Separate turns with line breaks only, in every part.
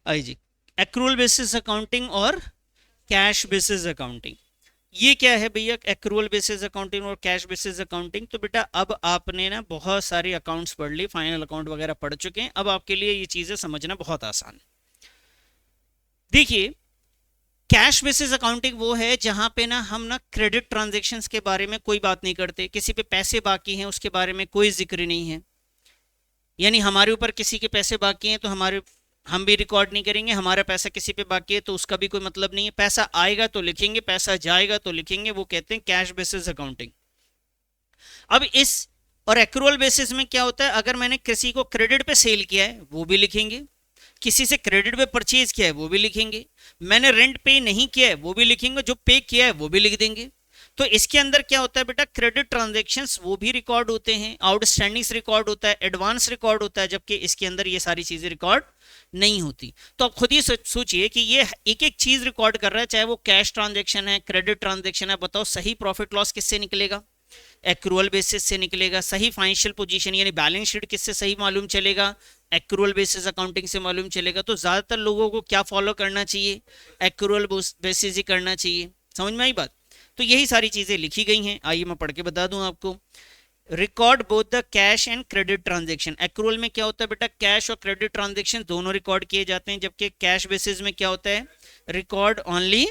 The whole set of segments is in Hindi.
आई जी, एक्रूअल बेसिस अकाउंटिंग और कैश बेसिस अकाउंटिंग, ये क्या है भैया? एक्रूअल बेसिस अकाउंटिंग और कैश बेसिस अकाउंटिंग। तो बेटा अब आपने ना बहुत सारे अकाउंट्स पढ़ ली, फाइनल अकाउंट वगैरह पढ़ चुके हैं, अब आपके लिए ये चीजें समझना बहुत आसान है। देखिए, कैश बेसिस अकाउंटिंग वो है जहां पे ना हम ना क्रेडिट ट्रांजैक्शंस के बारे में कोई बात नहीं करते, किसी पे पैसे बाकी हैं उसके बारे में कोई जिक्र नहीं है। यानी हमारे ऊपर किसी के पैसे बाकी हैं तो हमारे हम भी रिकॉर्ड नहीं करेंगे, हमारा पैसा किसी पे बाकी है तो उसका भी कोई मतलब नहीं है। पैसा आएगा तो लिखेंगे, पैसा जाएगा तो लिखेंगे, वो कहते हैं कैश बेसिस अकाउंटिंग। अब इस और एक्रूअल बेसिस में क्या होता है, अगर मैंने किसी को क्रेडिट पे सेल किया है वो भी लिखेंगे, किसी से क्रेडिट पे परचेज किया है वो भी लिखेंगे, मैंने रेंट पे नहीं किया है वो भी लिखेंगे, जो पे किया है वो भी लिख देंगे। तो इसके अंदर क्या होता है बेटा, क्रेडिट ट्रांजैक्शंस वो भी रिकॉर्ड होते हैं, आउटस्टैंडिंग्स रिकॉर्ड होता है, एडवांस रिकॉर्ड होता है, जबकि इसके अंदर ये सारी चीजें रिकॉर्ड नहीं होती। तो आप खुद ही सोचिए कि ये एक एक चीज रिकॉर्ड कर रहा है, चाहे वो कैश ट्रांजैक्शन है, क्रेडिट ट्रांजैक्शन है। बताओ सही प्रॉफिट लॉस किससे निकलेगा? एक्रूअल बेसिस से निकलेगा। सही फाइनेंशियल पोजीशन यानी बैलेंस शीट किससे सही मालूम चलेगा? एक्रूअल बेसिस अकाउंटिंग से मालूम चलेगा। तो ज्यादातर लोगों को क्या फॉलो करना चाहिए? एक्रूअल बेसिस ही करना चाहिए। समझ में आई बात? तो यही सारी चीजें लिखी गई हैं, आइए मैं पढ़ के बता दूं आपको। Record both the cash and credit transaction. Accrual में क्या होता है बेटा, कैश और क्रेडिट ट्रांजेक्शन दोनों रिकॉर्ड किए जाते हैं, जबकि कैश बेसिस में क्या होता है, रिकॉर्ड ओनली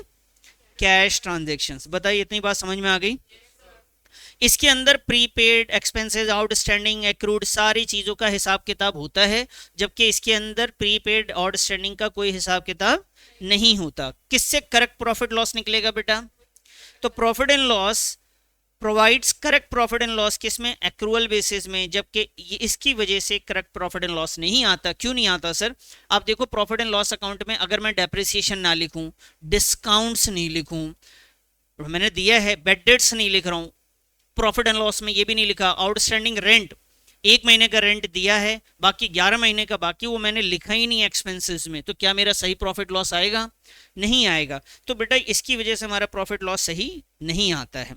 कैश ट्रांजेक्शंस। बताइए इतनी बात समझ में आ गई? इसके अंदर प्रीपेड, एक्सपेंसेस, आउटस्टैंडिंग, एक्रूड सारी चीजों का हिसाब किताब होता है, जबकि इसके अंदर प्रीपेड आउटस्टैंडिंग का कोई हिसाब किताब नहीं होता। किससे करेक्ट प्रॉफिट लॉस निकलेगा बेटा? तो profit and loss provides correct profit and loss किसमें? एक्रूअल बेसिस में, जबकि इसकी वजह से करेक्ट प्रॉफिट एंड लॉस नहीं आता। क्यों नहीं आता सर? आप देखो प्रॉफिट एंड लॉस अकाउंट में अगर मैं डेप्रिसिएशन ना लिखूं, डिस्काउंट्स नहीं लिखूं, मैंने दिया है बेड डेट्स नहीं लिख रहा हूं, प्रॉफिट एंड लॉस में ये भी नहीं लिखा, आउटस्टैंडिंग रेंट, एक महीने का रेंट दिया है, बाकी 11 महीने का बाकी, वो मैंने लिखा ही नहीं एक्सपेंसेस में, तो क्या मेरा सही प्रॉफिट लॉस आएगा? नहीं आएगा। तो बेटा इसकी वजह से हमारा प्रॉफिट लॉस सही नहीं आता है।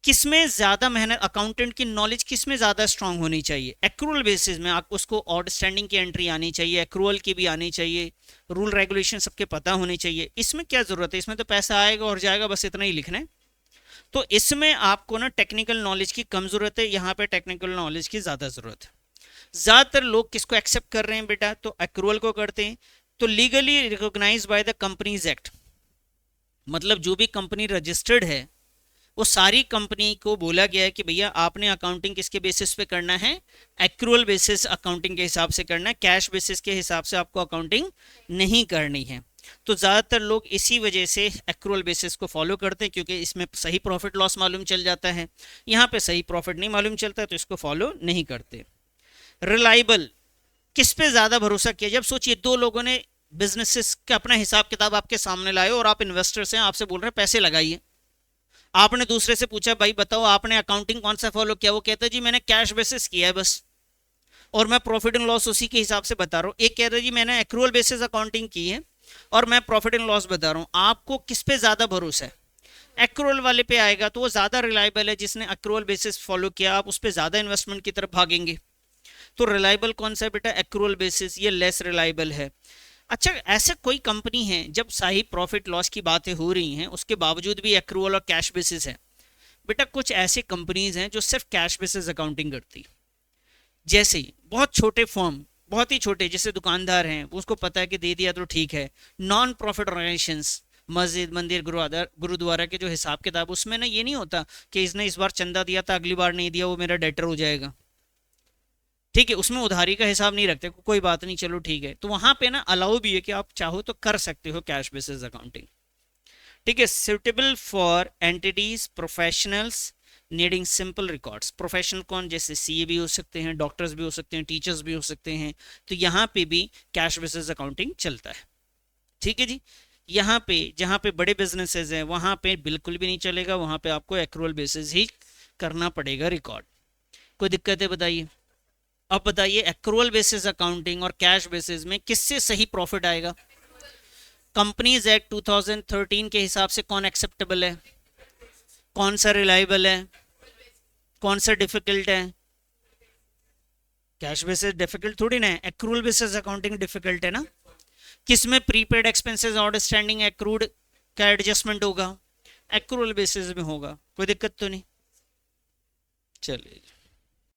किसमें ज्यादा मेहनत, अकाउंटेंट की नॉलेज किसमें ज्यादा स्ट्रांग होनी चाहिए? एक्रूअल बेसिस में आप उसको आउटस्टैंडिंग की एंट्री आनी चाहिए, एक्रूअल की भी आनी चाहिए, रूल रेगुलेशन सबके पता होने चाहिए। इसमें क्या जरूरत है, इसमें तो पैसा आएगा और जाएगा, बस इतना ही लिखना है। तो इसमें आपको ना टेक्निकल नॉलेज की कम जरूरत है, यहाँ पे टेक्निकल नॉलेज की ज्यादा जरूरत है। ज्यादातर लोग किसको एक्सेप्ट कर रहे हैं बेटा? तो एक्रूअल को करते हैं। तो legally recognized by the companies act, मतलब जो भी कंपनी रजिस्टर्ड है वो सारी कंपनी को बोला गया है कि भैया आपने अकाउंटिंग किसके बेसिस पे करना है? एक्रूअल बेसिस अकाउंटिंग के हिसाब से करना है, कैश बेसिस के हिसाब से आपको अकाउंटिंग नहीं करनी है। तो ज़्यादातर लोग इसी वजह से एक्रूअल बेसिस को फॉलो करते हैं, क्योंकि इसमें सही प्रॉफिट लॉस मालूम चल जाता है। यहाँ पे सही प्रॉफिट नहीं मालूम चलता तो इसको फॉलो नहीं करते। रिलायबल, किस पे ज़्यादा भरोसा किया? जब सोचिए दो लोगों ने बिजनेसेस का अपना हिसाब किताब आपके सामने लाए और आप इन्वेस्टर्स हैं, आपसे बोल रहे हैं पैसे लगाइए। आपने दूसरे से पूछा भाई बताओ आपने अकाउंटिंग कौन सा फॉलो किया? वो कहता है जी मैंने कैश बेसिस किया है बस, और मैं प्रॉफिट एंड लॉस उसी के हिसाब से बता रहा हूँ। एक कहता है जी मैंने एक्रूअल बेसिस अकाउंटिंग की है और मैं प्रॉफिट एंड लॉस बता रहा हूँ। आपको किस पे ज्यादा भरोसा है? एक्रूअल वाले पे आएगा तो वो ज्यादा रिलायबल है, जिसने एक्रूअल बेसिस फॉलो किया, आप उस पर ज्यादा इन्वेस्टमेंट की तरफ भागेंगे। तो रिलायबल कौन सा है बेटा? एक्रूअल बेसिस, ये लेस रिलायबल है। अच्छा, ऐसे कोई कंपनी है जब सही प्रॉफिट लॉस की बातें हो रही हैं उसके बावजूद भी एक्रूअल और कैश बेसिस है? बेटा कुछ ऐसी कंपनीज हैं जो सिर्फ कैश बेसिस अकाउंटिंग करती, जैसे ही बहुत छोटे फर्म, बहुत ही छोटे, जैसे दुकानदार हैं, उसको पता है कि दे दिया तो ठीक है। नॉन प्रॉफिट ऑर्गेनाइजेशंस, मस्जिद, मंदिर, गुरुद्वारा के जो हिसाब किताब, उसमें ना ये नहीं होता कि इसने इस बार चंदा दिया था अगली बार नहीं दिया वो मेरा डेटर हो जाएगा, ठीक है, उसमें उधारी का हिसाब नहीं रखते, कोई बात नहीं चलो ठीक है। तो वहां पे ना अलाउ भी है कि आप चाहो तो कर सकते हो कैश बेसिस अकाउंटिंग, ठीक है। Suitable for entities professionals needing simple records. Professional कौन? जैसे सीए भी हो सकते हैं, डॉक्टर्स भी हो सकते हैं, टीचर्स भी हो सकते हैं। तो यहाँ पे भी कैश बेसिस अकाउंटिंग चलता है, ठीक है जी। यहाँ पे जहाँ पे बड़े बिजनेसेस हैं वहाँ पे बिल्कुल भी नहीं चलेगा, वहाँ पे आपको एक्रूअल बेसिस ही करना पड़ेगा रिकॉर्ड। कोई दिक्कत है बताइए? अब बताइए एक्रूअल बेसिस अकाउंटिंग और कैश बेसिस में किससे सही प्रॉफिट आएगा? कंपनीज एक्ट 2013 के हिसाब से कौन एक्सेप्टेबल है, कौन सा रिलायबल है, कौन सा डिफिकल्ट है? कैश बेसिस डिफिकल्ट थोड़ी ना है, एक्रूअल बेसिस अकाउंटिंग डिफिकल्ट है ना। किसमें प्रीपेड एक्सपेंसेस आउटस्टैंडिंग एक्रूड का एडजस्टमेंट होगा? एक्रूअल बेसिस में होगा, कोई दिक्कत तो नहीं। चलिए